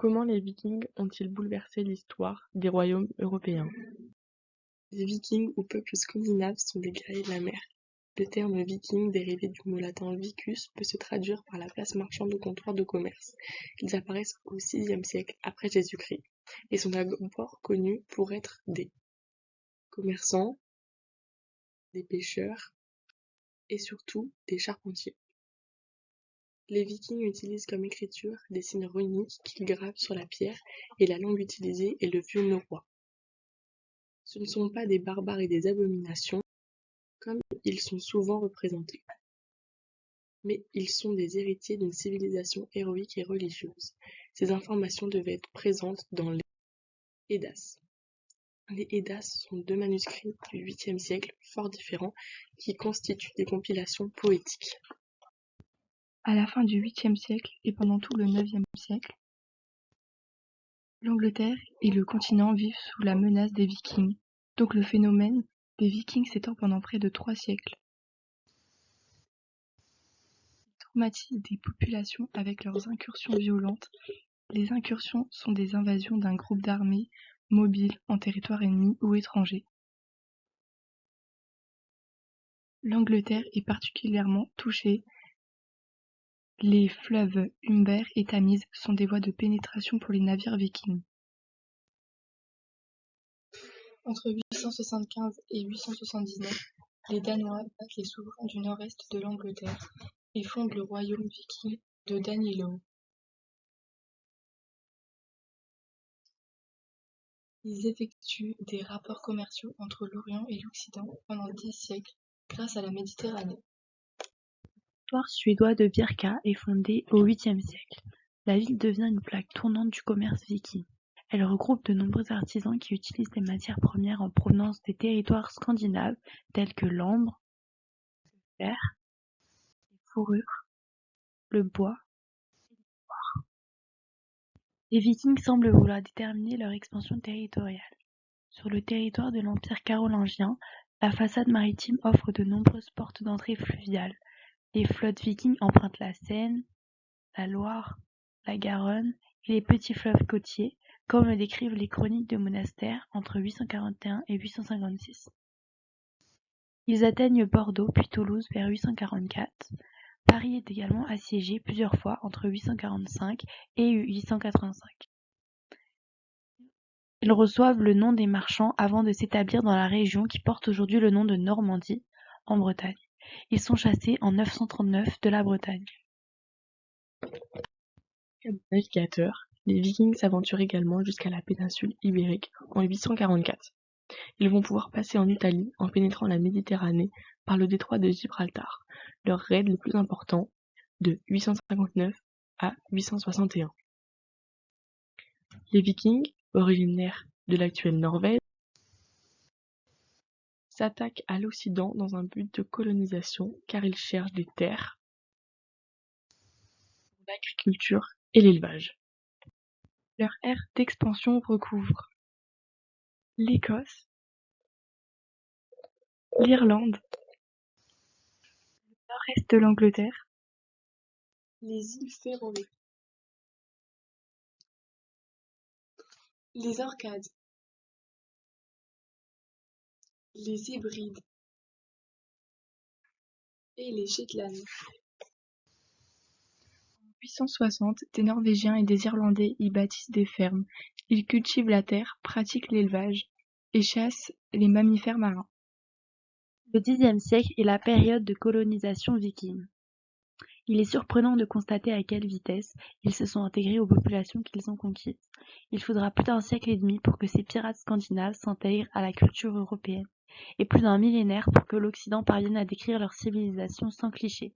Comment les Vikings ont-ils bouleversé l'histoire des royaumes européens? Les Vikings ou peuples scandinaves sont des guerriers de la mer. Le terme viking, dérivé du mot latin vicus, peut se traduire par la place marchande ou comptoir de commerce. Ils apparaissent au VIe siècle après Jésus-Christ et sont d'abord connus pour être des commerçants, des pêcheurs et surtout des charpentiers. Les Vikings utilisent comme écriture des signes runiques qu'ils gravent sur la pierre et la langue utilisée est le vieux norrois. Ce ne sont pas des barbares et des abominations, comme ils sont souvent représentés. Mais ils sont des héritiers d'une civilisation héroïque et religieuse. Ces informations devaient être présentes dans les Eddas. Les Eddas sont 2 manuscrits du 8e siècle, fort différents, qui constituent des compilations poétiques. À la fin du 8e siècle et pendant tout le 9e siècle, l'Angleterre et le continent vivent sous la menace des Vikings, donc le phénomène des Vikings s'étend pendant près de 3 siècles. Ils traumatisent des populations avec leurs incursions violentes. Les incursions sont des invasions d'un groupe d'armées mobile en territoire ennemi ou étranger. L'Angleterre est particulièrement touchée. Les fleuves Humber et Tamise sont des voies de pénétration pour les navires vikings. Entre 875 et 879, les Danois battent les souverains du nord-est de l'Angleterre et fondent le royaume viking de Danelaw. Ils effectuent des rapports commerciaux entre l'Orient et l'Occident pendant 10 siècles grâce à la Méditerranée. Le territoire suédois de Birka est fondé au 8e siècle. La ville devient une plaque tournante du commerce viking. Elle regroupe de nombreux artisans qui utilisent des matières premières en provenance des territoires scandinaves tels que l'ambre, le fer, les fourrures, le bois et l'ivoire. Les Vikings semblent vouloir déterminer leur expansion territoriale. Sur le territoire de l'Empire carolingien, la façade maritime offre de nombreuses portes d'entrée fluviales. Les flottes vikings empruntent la Seine, la Loire, la Garonne et les petits fleuves côtiers, comme le décrivent les chroniques de monastères entre 841 et 856. Ils atteignent Bordeaux puis Toulouse vers 844. Paris est également assiégé plusieurs fois entre 845 et 885. Ils reçoivent le nom des marchands avant de s'établir dans la région qui porte aujourd'hui le nom de Normandie, en Bretagne. Ils sont chassés en 939 de la Bretagne. Comme navigateurs, les Vikings s'aventurent également jusqu'à la péninsule ibérique en 844. Ils vont pouvoir passer en Italie en pénétrant la Méditerranée par le détroit de Gibraltar, leur raid le plus important, de 859 à 861. Les Vikings, originaires de l'actuelle Norvège, s'attaquent à l'Occident dans un but de colonisation car ils cherchent des terres pour l'agriculture et l'élevage. Leur aire d'expansion recouvre l'Écosse, l'Irlande, le nord-est de l'Angleterre, Les îles Féroé, les Orcades, les Hébrides et les Shetland. En 860, des Norvégiens et des Irlandais y bâtissent des fermes. Ils cultivent la terre, pratiquent l'élevage et chassent les mammifères marins. Le Xe siècle est la période de colonisation viking. Il est surprenant de constater à quelle vitesse ils se sont intégrés aux populations qu'ils ont conquises. Il faudra plus d'1 siècle et demi pour que ces pirates scandinaves s'intègrent à la culture européenne, et plus d'1 millénaire pour que l'Occident parvienne à décrire leur civilisation sans clichés.